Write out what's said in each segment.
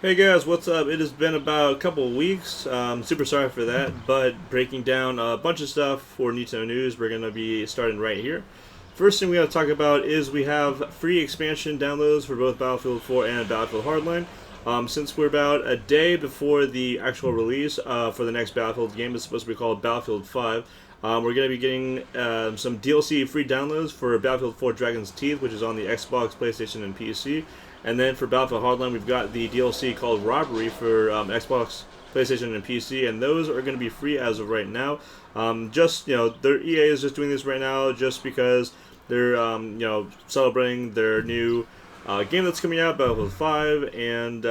Hey guys, what's up? It has been about a couple of weeks. Super sorry for that, but breaking down a bunch of stuff for Nintendo News, we're going to be starting right here. First thing we got to talk about is we have free expansion downloads for both Battlefield 4 and Battlefield Hardline. Since we're about a day before the actual release for the next Battlefield game, it's supposed to be called Battlefield 5. We're going to be getting some DLC free downloads for Battlefield 4 Dragon's Teeth, which is on the Xbox, PlayStation, and PC. And then for Battlefield Hardline, we've got the DLC called Robbery for Xbox, PlayStation, and PC, and those are going to be free as of right now. Their EA is just doing this right now just because they're celebrating their new game that's coming out, Battlefield 5, and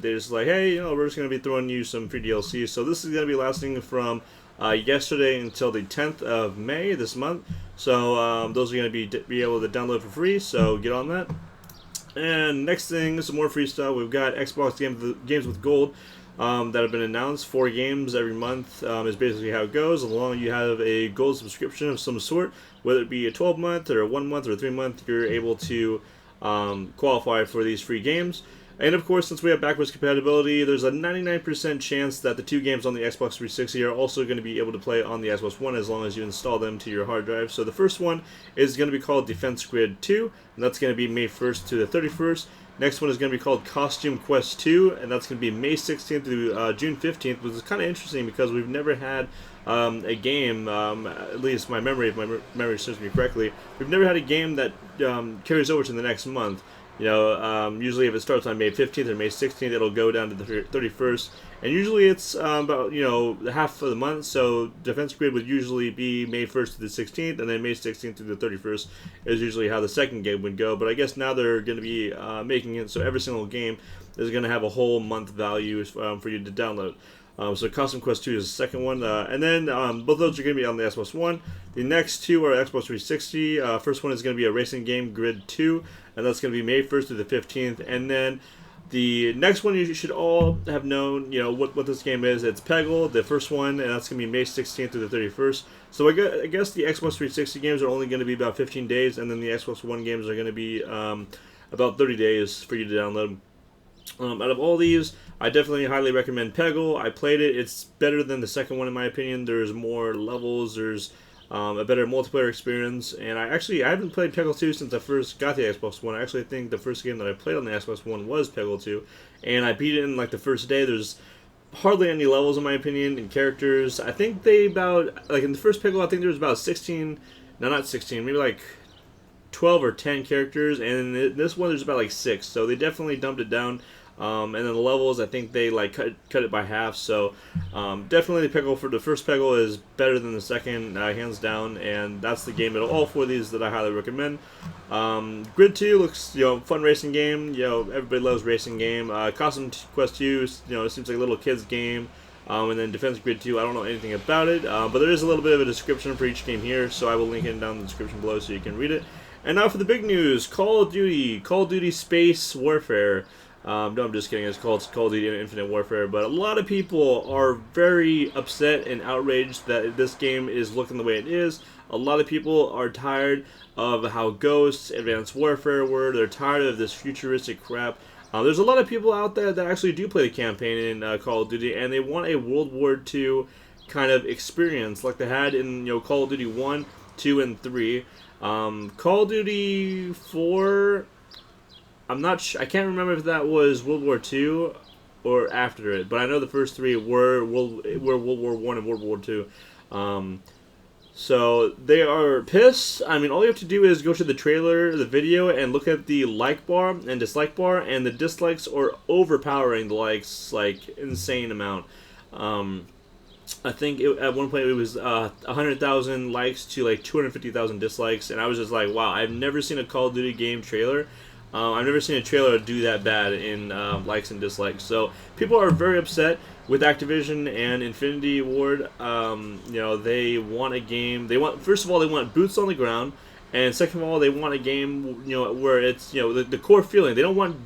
they're just like, hey, we're just going to be throwing you some free DLC. So this is going to be lasting from yesterday until the 10th of May this month. So those are going to be able to download for free. So get on that. And next thing, some more free stuff. We've got Xbox games with gold that have been announced. 4 games every month is basically how it goes. As long as you have a gold subscription of some sort, whether it be a 12-month or a 1-month or a 3-month, you're able to qualify for these free games. And of course, since we have backwards compatibility, there's a 99% chance that the 2 games on the Xbox 360 are also going to be able to play on the Xbox One as long as you install them to your hard drive. So the first one is going to be called Defense Grid 2, and that's going to be May 1st to the 31st. Next one is going to be called Costume Quest 2, and that's going to be May 16th to June 15th, which is kind of interesting because we've never had a game, at least my memory, if my memory serves me correctly, we've never had a game that carries over to the next month. Usually if it starts on May 15th or May 16th, it'll go down to the 31st. And usually it's about, half of the month. So Defense Grid would usually be May 1st to the 16th, and then May 16th to the 31st is usually how the second game would go. But I guess now they're going to be making it so every single game is going to have a whole month value for you to download. So Costume Quest 2 is the second one. And then both of those are going to be on the Xbox One. The next two are Xbox 360. First one is going to be a racing game, Grid 2, and that's going to be May 1st to the 15th. And then the next one you should all have known, what this game is. It's Peggle, the first one, and that's going to be May 16th to the 31st. So I guess the Xbox 360 games are only going to be about 15 days, and then the Xbox One games are going to be about 30 days for you to download. Out of all these, I definitely highly recommend Peggle. I played it. It's better than the second one in my opinion. There's more levels. There's a better multiplayer experience. And I haven't played Peggle 2 since I first got the Xbox One. I actually think the first game that I played on the Xbox One was Peggle 2. And I beat it in like the first day. There's hardly any levels in my opinion and characters. I think in the first Peggle, I think there was about 16, no not 16, maybe like 12 or 10 characters, and in this one there's about like 6, so they definitely dumped it down. And then the levels, I think they cut it by half. So definitely the first Peggle is better than the second, hands down. And that's the game. All 4 of these that I highly recommend. Grid 2 looks fun racing game. Everybody loves racing game. Costume Quest 2, it seems like a little kids game. And then Defense Grid 2, I don't know anything about it, but there is a little bit of a description for each game here, so I will link it down in the description below so you can read it. And now for the big news: Call of Duty Space Warfare. No, I'm just kidding. It's called Call of Duty Infinite Warfare. But a lot of people are very upset and outraged that this game is looking the way it is. A lot of people are tired of how Ghosts, Advanced Warfare were. They're tired of this futuristic crap. There's a lot of people out there that actually do play the campaign in Call of Duty, and they want a World War II kind of experience like they had in Call of Duty 1, 2, and 3. Call of Duty 4... I can't remember if that was World War II or after it, but I know the first 3 were World War I and World War II. So they are pissed. I mean, all you have to do is go to the trailer, the video, and look at the like bar and dislike bar, and the dislikes are overpowering the likes, like, insane amount. I think at one point it was 100,000 likes to like 250,000 dislikes, and I was just like, wow, I've never seen a Call of Duty game trailer. I've never seen a trailer do that bad in likes and dislikes. So people are very upset with Activision and Infinity Ward. They want a game. First of all, they want boots on the ground, and second of all, they want a game where it's the core feeling. They don't want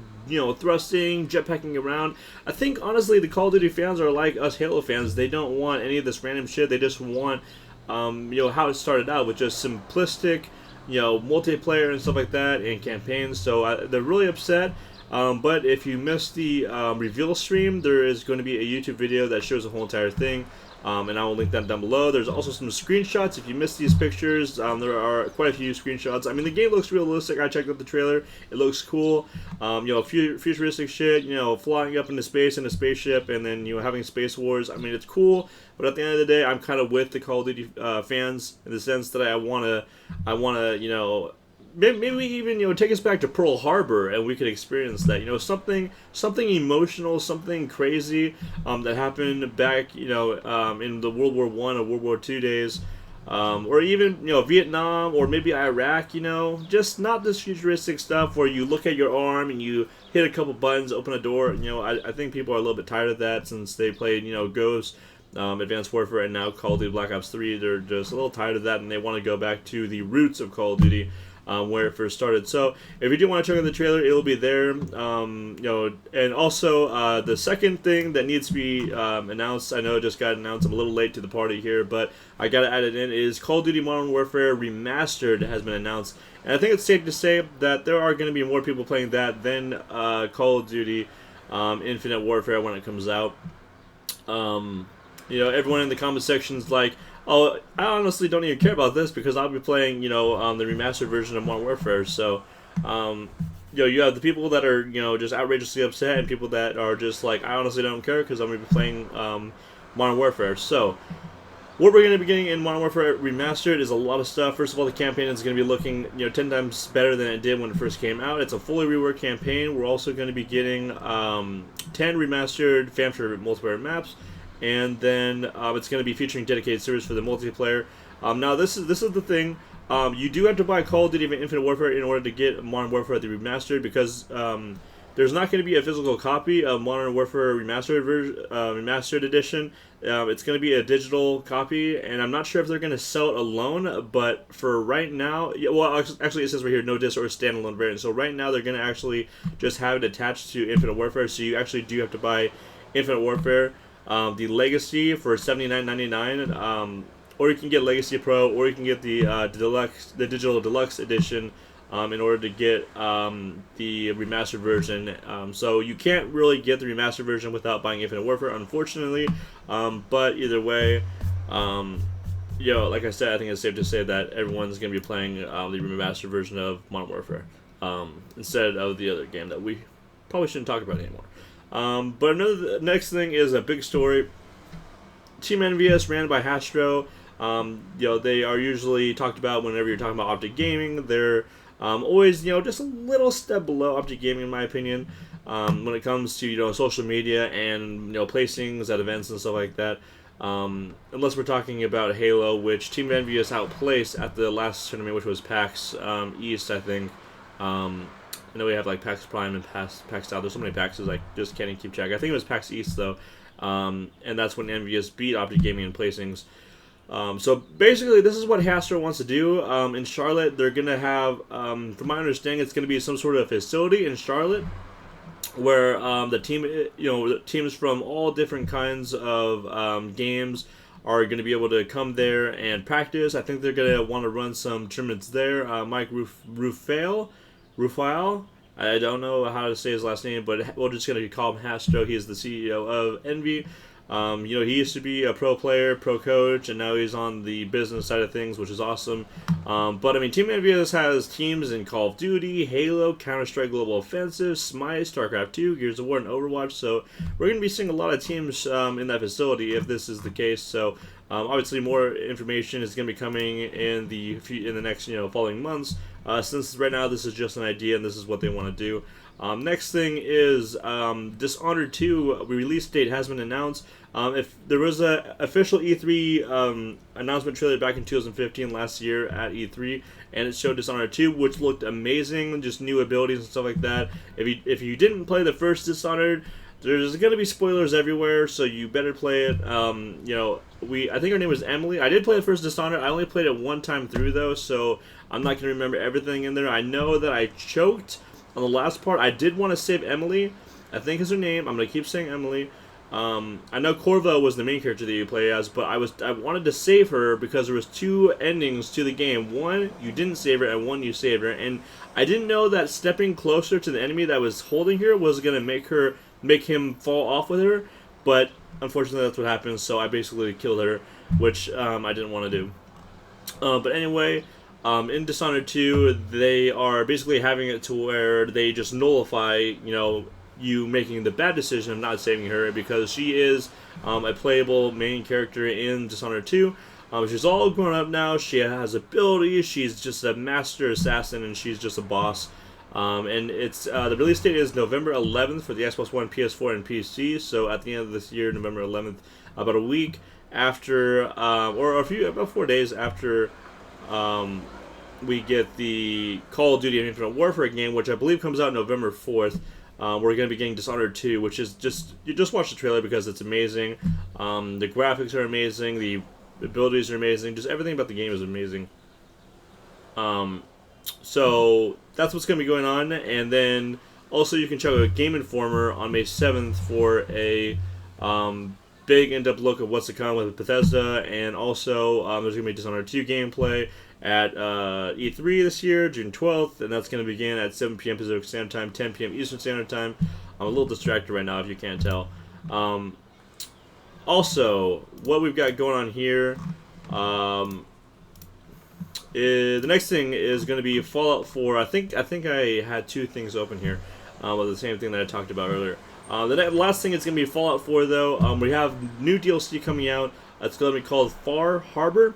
thrusting, jetpacking around. I think honestly, the Call of Duty fans are like us Halo fans. They don't want any of this random shit. They just want how it started out with just simplistic multiplayer and stuff like that, and campaigns. So they're really upset. But if you missed the reveal stream, there is going to be a YouTube video that shows the whole entire thing. And I will link that down below. There's also some screenshots. If you missed these pictures, there are quite a few screenshots. I mean, the game looks realistic. I checked out the trailer. It looks cool. Futuristic shit, flying up into space in a spaceship and then, having space wars. I mean, it's cool. But at the end of the day, I'm kind of with the Call of Duty fans in the sense that I want to, maybe even take us back to Pearl Harbor and we could experience that, something emotional, something crazy that happened back in the World War I or World War II days, or even Vietnam or maybe Iraq, just not this futuristic stuff where you look at your arm and you hit a couple buttons, open a door. I think people are a little bit tired of that since they played Ghost, Advanced Warfare, and now Call of Duty Black Ops 3. They're just a little tired of that and they want to go back to the roots of Call of Duty. Where it first started. So if you do want to check out the trailer, it will be there. And also the second thing that needs to be announced, I know it just got announced, I'm a little late to the party here, but I got to add it in, is Call of Duty Modern Warfare Remastered has been announced. And I think it's safe to say that there are going to be more people playing that than Call of Duty Infinite Warfare when it comes out. Everyone in the comment section's like, oh, I honestly don't even care about this because I'll be playing, the remastered version of Modern Warfare. So, you have the people that are, just outrageously upset and people that are just like, I honestly don't care because I'm going to be playing Modern Warfare. So, what we're going to be getting in Modern Warfare Remastered is a lot of stuff. First of all, the campaign is going to be looking, 10 times better than it did when it first came out. It's a fully reworked campaign. We're also going to be getting 10 remastered fan-favorite multiplayer maps. And then it's going to be featuring dedicated servers for the multiplayer. Now this is the thing. You do have to buy Call of Duty Infinite Warfare in order to get Modern Warfare the Remastered because there's not going to be a physical copy of Modern Warfare Remastered Edition. It's going to be a digital copy, and I'm not sure if they're going to sell it alone. But for right now, actually it says right here, no disc or standalone variant. So right now they're going to actually just have it attached to Infinite Warfare. So you actually do have to buy Infinite Warfare. The Legacy for $79.99, or you can get Legacy Pro, or you can get the digital deluxe edition in order to get the remastered version. So you can't really get the remastered version without buying Infinite Warfare, unfortunately. But either way, like I said, I think it's safe to say that everyone's going to be playing the remastered version of Modern Warfare instead of the other game that we probably shouldn't talk about anymore. But the next thing is a big story. Team NVS, ran by Hastro. They are usually talked about whenever you're talking about Optic Gaming. They're always, just a little step below Optic Gaming, in my opinion, when it comes to, social media and, placings at events and stuff like that. Unless we're talking about Halo, which Team NVS outplaced at the last tournament, which was PAX East, I think. I know we have like PAX Prime and PAX South. There's so many PAXs, I just can't even keep track. I think it was PAX East though, and that's when NVS beat Optic Gaming in placings. So basically, this is what Hastro wants to do. In Charlotte, they're gonna have, from my understanding, it's gonna be some sort of facility in Charlotte where the teams from all different kinds of games are going to be able to come there and practice. I think they're going to want to run some tournaments there. Mike Rufael, I don't know how to say his last name, but we're just going to call him Hastro. He is the CEO of Envy. He used to be a pro player, pro coach, and now he's on the business side of things, which is awesome. But I mean, Team Envious has teams in Call of Duty, Halo, Counter-Strike Global Offensive, Smite, StarCraft 2, Gears of War, and Overwatch. So we're going to be seeing a lot of teams in that facility if this is the case. So obviously, more information is going to be coming in the next following months. Since right now this is just an idea and this is what they want to do. Next thing is Dishonored 2 release date has been announced. If there was a official E3 announcement trailer back in 2015 last year at E3, and it showed Dishonored 2, which looked amazing, just new abilities and stuff like that. If you didn't play the first Dishonored, there's going to be spoilers everywhere, so you better play it. I think her name was Emily. I did play the first Dishonored. I only played it one time through though, so I'm not going to remember everything in there. I know that I choked on the last part. I did want to save Emily, I think is her name. I'm going to keep saying Emily. I know Corva was the main character that you play as, but I wanted to save her because there was two endings to the game. One, you didn't save her, and one, you saved her. And I didn't know that stepping closer to the enemy that was holding her was gonna make him fall off with her. But unfortunately, that's what happened. So I basically killed her, which I didn't want to do. But anyway, in Dishonored 2, they are basically having it to where they just nullify, you making the bad decision of not saving her because she is a playable main character in Dishonored 2. She's all grown up now. She has abilities. She's just a master assassin, and she's just a boss. And it's the release date is November 11th for the Xbox One, PS4, and PC. So at the end of this year, November 11th, about a week after, or about 4 days after we get the Call of Duty Infinite Warfare game, which I believe comes out November 4th. We're going to be getting Dishonored 2, which is you just watch the trailer because it's amazing. The graphics are amazing, the abilities are amazing, just everything about the game is amazing. So that's what's going to be going on, and then also you can check out Game Informer on May 7th for a big in-depth look of what's to come with Bethesda, and also there's going to be Dishonored 2 gameplay at E3 this year, June 12th, and that's going to begin at 7 p.m. Pacific Standard Time, 10 p.m. Eastern Standard Time. I'm a little distracted right now, if you can't tell. Also, what we've got going on here, the next thing is going to be Fallout 4. I think I had two things open here, with the same thing that I talked about earlier. The last thing is going to be Fallout 4, though. We have new DLC coming out. It's going to be called Far Harbor.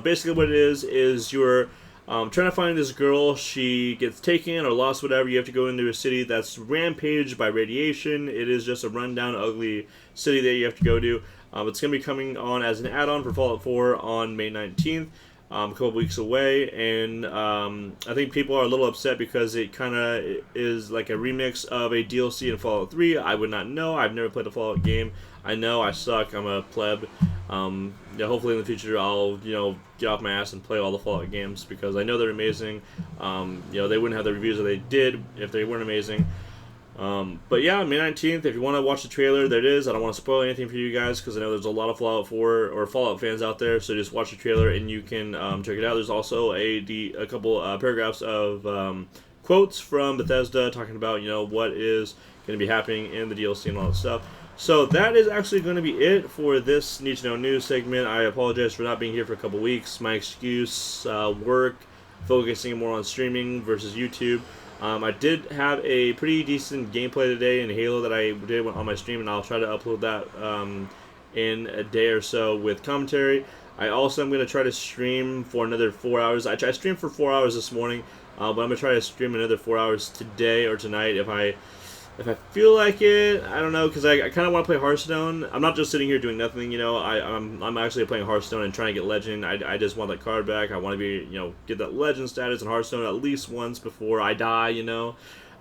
Basically what it is you're trying to find this girl. She gets taken or lost, whatever. You have to go into a city that's rampaged by radiation. It is just a rundown, ugly city that you have to go to. It's going to be coming on as an add-on for Fallout 4 on May 19th. A couple weeks away, and I think people are a little upset because it kind of is like a remix of a DLC in Fallout 3. I would not know. I've never played a Fallout game. I know I suck. I'm a pleb. Hopefully in the future I'll get off my ass and play all the Fallout games because I know they're amazing. They wouldn't have the reviews that they did if they weren't amazing. But yeah, May 19th, if you want to watch the trailer, there it is. I don't want to spoil anything for you guys because I know there's a lot of Fallout 4 or Fallout fans out there, so just watch the trailer and you can check it out. There's also a couple paragraphs of quotes from Bethesda talking about what is going to be happening in the DLC and all that stuff. So that is actually going to be it for this Need to Know News segment. I apologize for not being here for a couple weeks. My excuse, work, focusing more on streaming versus YouTube. I did have a pretty decent gameplay today in Halo that I did on my stream, and I'll try to upload that in a day or so with commentary. I also am going to try to stream for another 4 hours. I streamed for 4 hours this morning, but I'm going to try to stream another 4 hours today or tonight if I feel like it. I don't know, because I kind of want to play Hearthstone. I'm not just sitting here doing nothing, I'm actually playing Hearthstone and trying to get Legend. I just want that card back. I want to be, get that Legend status in Hearthstone at least once before I die,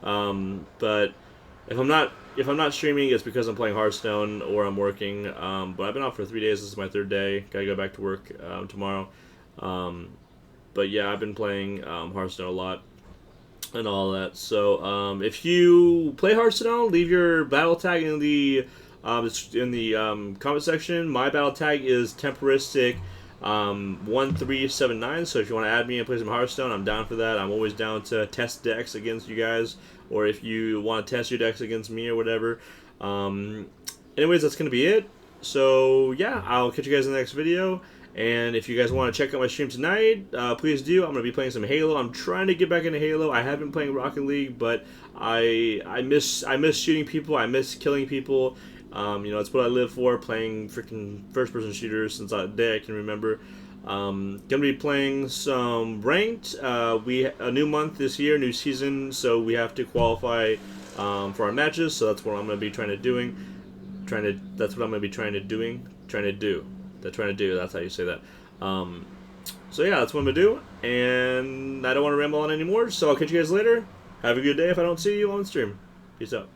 But if I'm not streaming, it's because I'm playing Hearthstone or I'm working. But I've been off for 3 days. This is my third day. Gotta go back to work tomorrow. But yeah, I've been playing Hearthstone a lot and all that. So if you play Hearthstone, leave your battle tag in the comment section. My battle tag is Temporistic 1379. So if you want to add me and play some Hearthstone, I'm down for that. I'm always down to test decks against you guys, or if you want to test your decks against me or whatever. Anyways, that's gonna be it. So yeah, I'll catch you guys in the next video. And if you guys want to check out my stream tonight, please do. I'm going to be playing some Halo. I'm trying to get back into Halo. I have been playing Rocket League, but I miss shooting people. I miss killing people. It's what I live for, playing freaking first-person shooters since that day I can remember. Going to be playing some ranked. A new month this year, new season, so we have to qualify for our matches. So that's what I'm going to be trying to do. That's how you say that. So yeah, that's what I'm gonna do, and I don't want to ramble on anymore, so I'll catch you guys later. Have a good day if I don't see you on stream. Peace out.